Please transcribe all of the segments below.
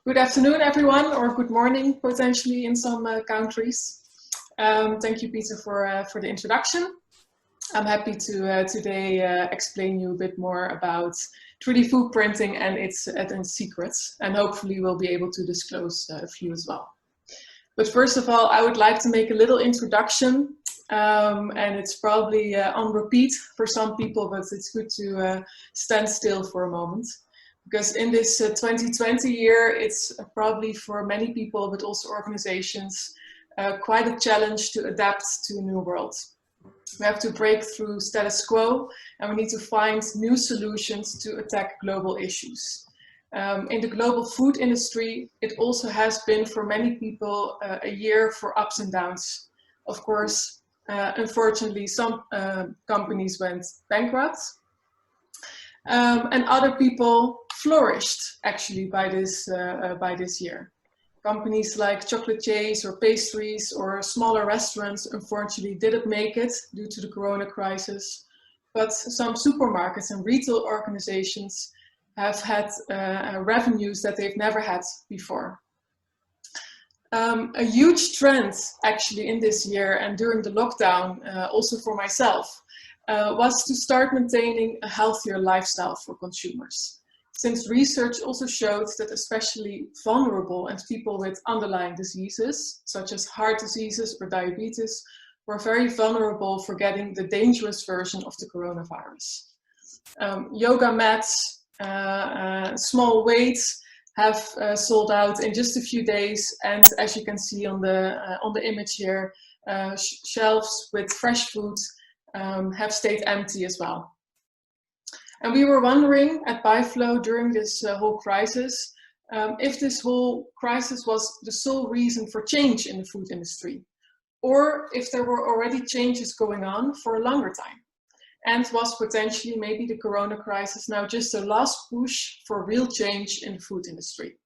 Good afternoon, everyone, or good morning, potentially in some countries. Thank you, Peter, for the introduction. I'm happy to today explain you a bit more about 3D food printing and its secrets, and hopefully we'll be able to disclose a few as well. But first of all, I would like to make a little introduction, and it's probably on repeat for some people, but it's good to stand still for a moment. Because in this 2020 year, it's probably for many people, but also organizations, quite a challenge to adapt to a new world. We have to break through status quo, and we need to find new solutions to attack global issues. In the global food industry, it also has been for many people a year for ups and downs. Of course, unfortunately, some companies went bankrupt. And other people flourished actually by this year. Companies like chocolatiers or pastries or smaller restaurants unfortunately didn't make it due to the corona crisis, but some supermarkets and retail organizations have had revenues that they've never had before. A huge trend actually in this year and during the lockdown, also for myself, was to start maintaining a healthier lifestyle for consumers. Since research also showed that especially vulnerable and people with underlying diseases, such as heart diseases or diabetes, were very vulnerable for getting the dangerous version of the coronavirus. Yoga mats, small weights have sold out in just a few days, and as you can see on the image here, shelves with fresh food have stayed empty as well. And we were wondering at byFlow during this whole crisis, if this whole crisis was the sole reason for change in the food industry, or if there were already changes going on for a longer time, and was potentially maybe the corona crisis now just a last push for real change in the food industry.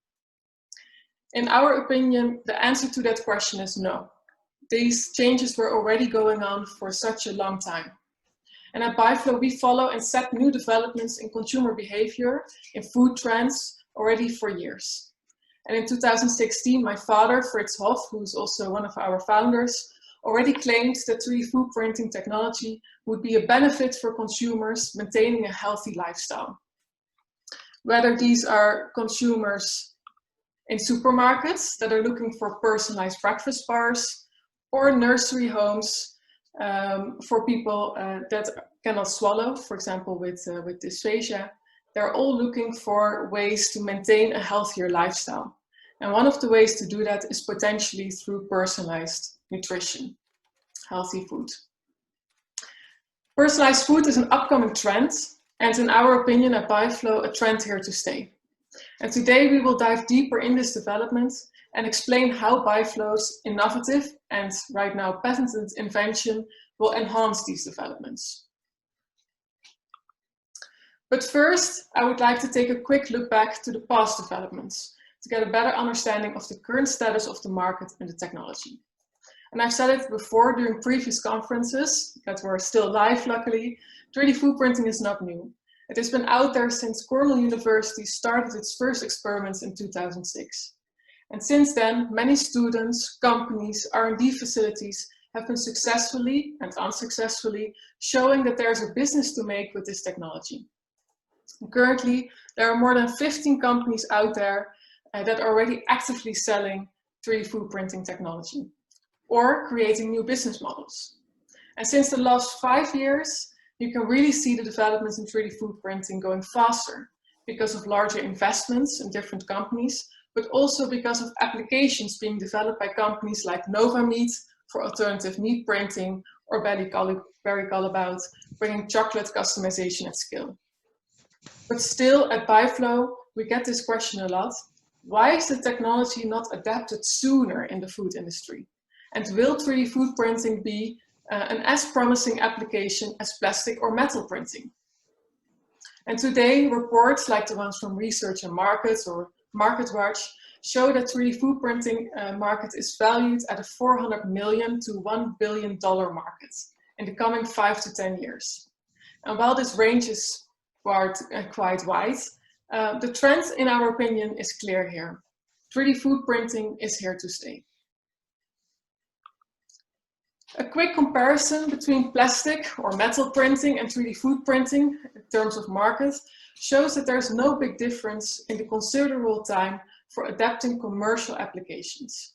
In our opinion, the answer to that question is no. These changes were already going on for such a long time. And at byFlow, we follow and set new developments in consumer behavior, in food trends, already for years. And in 2016, my father, Fritz Hoff, who's also one of our founders, already claimed that 3D food printing technology would be a benefit for consumers maintaining a healthy lifestyle. Whether these are consumers in supermarkets that are looking for personalized breakfast bars, or nursery homes for people that cannot swallow, for example, with dysphagia. They're all looking for ways to maintain a healthier lifestyle. And one of the ways to do that is potentially through personalized nutrition, healthy food. Personalized food is an upcoming trend, and in our opinion at byFlow, a trend here to stay. And today we will dive deeper in this development and explain how byFlow's innovative and right now patented invention will enhance these developments. But first, I would like to take a quick look back to the past developments to get a better understanding of the current status of the market and the technology. And I've said it before during previous conferences that were still live, luckily, 3D food printing is not new. It has been out there since Cornell University started its first experiments in 2006. And since then, many students, companies, R&D facilities have been successfully and unsuccessfully showing that there's a business to make with this technology. And currently, there are more than 15 companies out there that are already actively selling 3D food printing technology or creating new business models. And since the last 5 years, you can really see the developments in 3D food printing going faster because of larger investments in different companies, but also because of applications being developed by companies like Nova Meat for alternative meat printing, or Berry Callebaut, bringing chocolate customization at scale. But still, at byFlow, we get this question a lot. Why is the technology not adapted sooner in the food industry? And will 3D food printing be an as promising application as plastic or metal printing? And today, reports like the ones from Research and Markets or MarketWatch show that 3D food printing market is valued at a $400 million to $1 billion market in the coming 5 to 10 years. And while this range is quite wide, the trend, in our opinion, is clear here. 3D food printing is here to stay. A quick comparison between plastic or metal printing and 3D food printing in terms of market shows that there's no big difference in the considerable time for adapting commercial applications.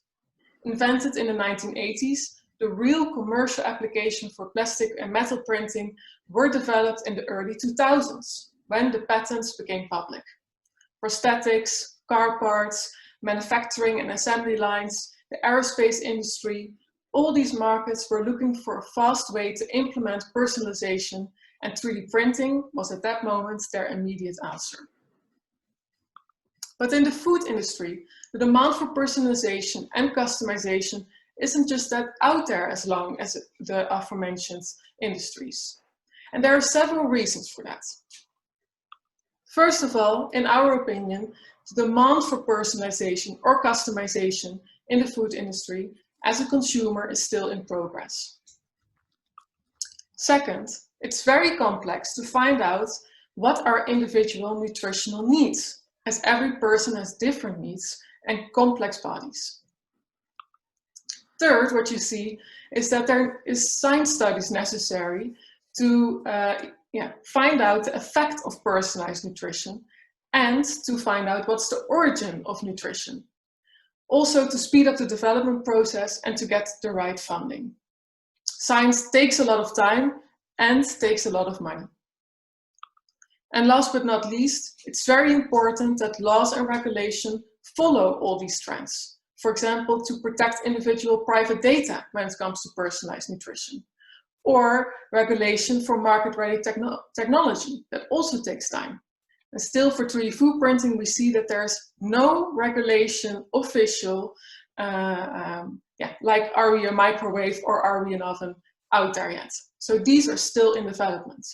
Invented in the 1980s, the real commercial application for plastic and metal printing were developed in the early 2000s, when the patents became public. Prosthetics, car parts, manufacturing and assembly lines, the aerospace industry, all these markets were looking for a fast way to implement personalization, and 3D printing was at that moment their immediate answer. But in the food industry, the demand for personalization and customization isn't just that out there as long as the aforementioned industries. And there are several reasons for that. First of all, in our opinion, the demand for personalization or customization in the food industry as a consumer is still in progress. Second, it's very complex to find out what are individual nutritional needs, as every person has different needs and complex bodies. Third, what you see is that there is science studies necessary to find out the effect of personalized nutrition and to find out what's the origin of nutrition. Also to speed up the development process and to get the right funding. Science takes a lot of time and takes a lot of money. And last but not least, it's very important that laws and regulation follow all these trends. For example, to protect individual private data when it comes to personalized nutrition, or regulation for market-ready technology that also takes time. And still for 3D food printing, we see that there's no regulation official, like are we a microwave or are we an oven out there yet. So these are still in development.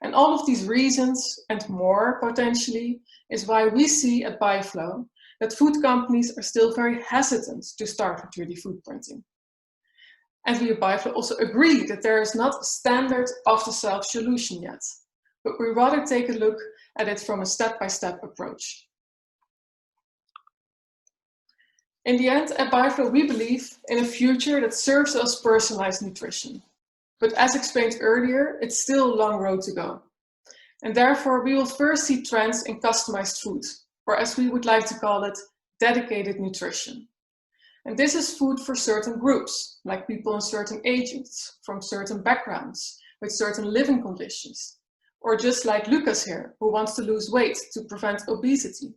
And all of these reasons and more potentially is why we see at byFlow that food companies are still very hesitant to start with 3D food printing. And we at byFlow also agree that there is not a standard off-the-shelf solution yet, but we rather take a look at it from a step-by-step approach. In the end, at byFlow, we believe in a future that serves us personalized nutrition. But as explained earlier, it's still a long road to go. And therefore, we will first see trends in customized food, or as we would like to call it, dedicated nutrition. And this is food for certain groups, like people in certain ages, from certain backgrounds, with certain living conditions. Or just like Lucas here, who wants to lose weight to prevent obesity.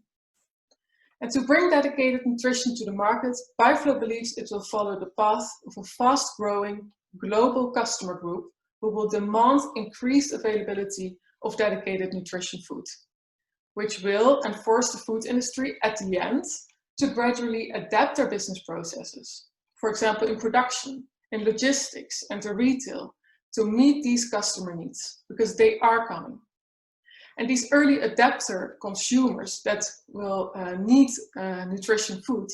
And to bring dedicated nutrition to the market, byFlow believes it will follow the path of a fast-growing global customer group who will demand increased availability of dedicated nutrition food, which will enforce the food industry at the end to gradually adapt their business processes, for example, in production, in logistics, and in retail, to meet these customer needs, because they are coming. And these early adapter consumers that will need nutrition food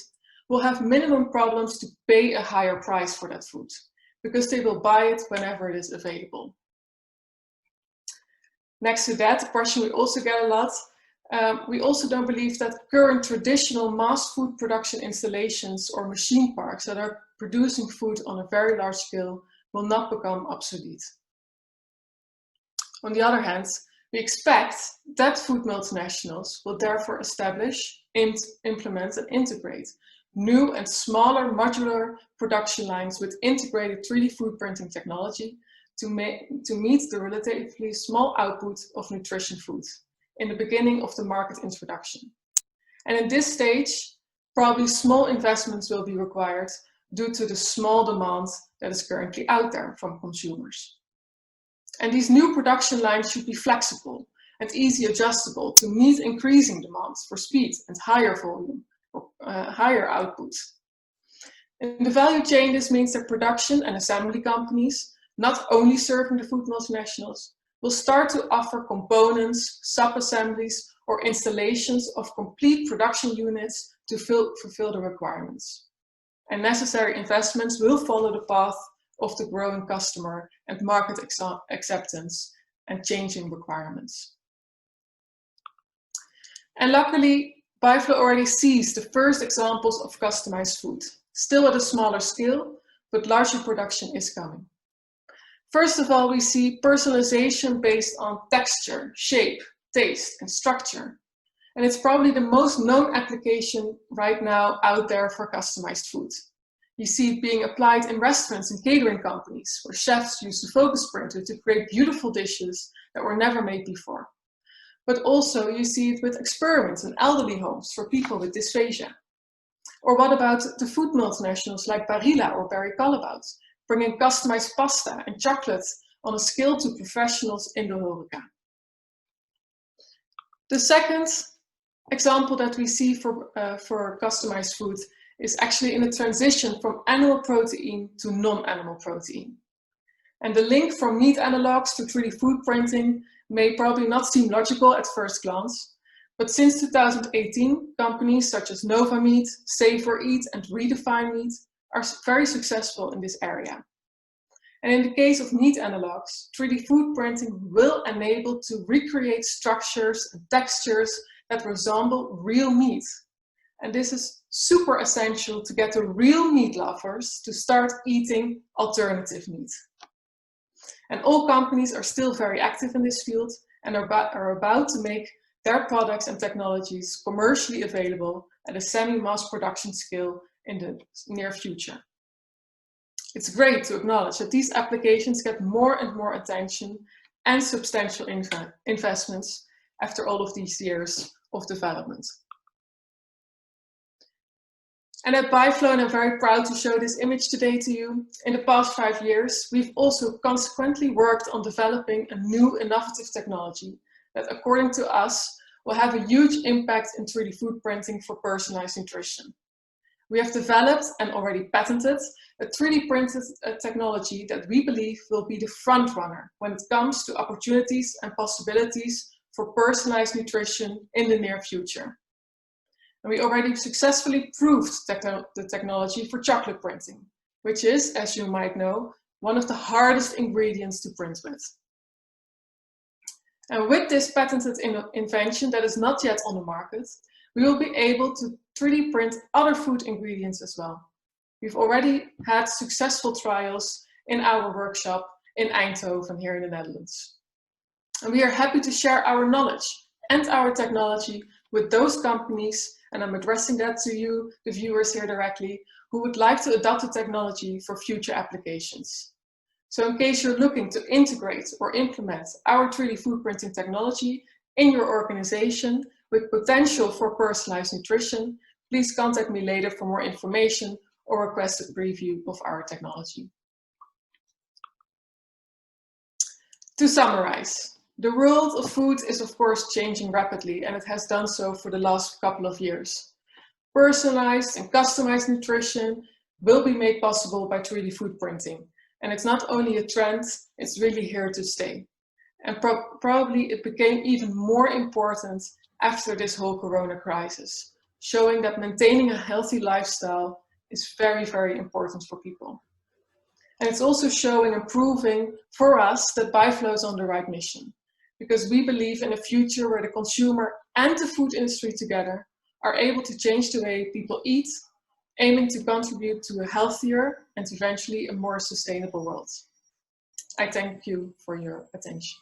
will have minimum problems to pay a higher price for that food, because they will buy it whenever it is available. Next to that, a question we also get a lot, we also don't believe that current traditional mass food production installations or machine parks that are producing food on a very large scale will not become obsolete. On the other hand, we expect that food multinationals will therefore establish, implement and integrate new and smaller modular production lines with integrated 3D food printing technology to meet the relatively small output of nutrition food in the beginning of the market introduction. And in this stage, probably small investments will be required due to the small demand that is currently out there from consumers. And these new production lines should be flexible and easy adjustable to meet increasing demands for speed and higher volume, or higher output. In the value chain, this means that production and assembly companies, not only serving the food multinationals, will start to offer components, sub-assemblies, or installations of complete production units to fulfill the requirements. And necessary investments will follow the path of the growing customer and market acceptance and changing requirements. And luckily, byFlow already sees the first examples of customized food, still at a smaller scale, but larger production is coming. First of all, we see personalization based on texture, shape, taste, and structure. And it's probably the most known application right now out there for customized food. You see it being applied in restaurants and catering companies, where chefs use the focus printer to create beautiful dishes that were never made before. But also you see it with experiments in elderly homes for people with dysphagia. Or what about the food multinationals like Barilla or Barry Callebaut, bringing customized pasta and chocolate on a scale to professionals in the horeca. The second example that we see for customized food is actually in a transition from animal protein to non-animal protein. And the link from meat analogs to 3D food printing may probably not seem logical at first glance, but since 2018, companies such as Nova Meat, Savor Eat, and Redefine Meat are very successful in this area. And in the case of meat analogs, 3D food printing will enable to recreate structures and textures that resemble real meat. And this is super essential to get the real meat lovers to start eating alternative meat. And all companies are still very active in this field and are about to make their products and technologies commercially available at a semi-mass production scale in the near future. It's great to acknowledge that these applications get more and more attention and substantial investments after all of these years of development. And at byFlow, and I'm very proud to show this image today to you, in the past 5 years, we've also consequently worked on developing a new innovative technology that, according to us, will have a huge impact in 3D food printing for personalized nutrition. We have developed and already patented a 3D printed technology that we believe will be the front runner when it comes to opportunities and possibilities for personalized nutrition in the near future. And we already successfully proved the technology for chocolate printing, which is, as you might know, one of the hardest ingredients to print with. And with this patented invention that is not yet on the market, we will be able to 3D print other food ingredients as well. We've already had successful trials in our workshop in Eindhoven here in the Netherlands. And we are happy to share our knowledge and our technology with those companies, and I'm addressing that to you, the viewers here directly, who would like to adopt the technology for future applications. So in case you're looking to integrate or implement our 3D food printing technology in your organization with potential for personalized nutrition, please contact me later for more information or request a preview of our technology. To summarize, the world of food is of course changing rapidly, and it has done so for the last couple of years. Personalized and customized nutrition will be made possible by 3D food printing. And it's not only a trend, it's really here to stay. And probably it became even more important after this whole Corona crisis, showing that maintaining a healthy lifestyle is very, very important for people. And it's also showing and proving for us that byFlow is on the right mission, because we believe in a future where the consumer and the food industry together are able to change the way people eat, aiming to contribute to a healthier and eventually a more sustainable world. I thank you for your attention.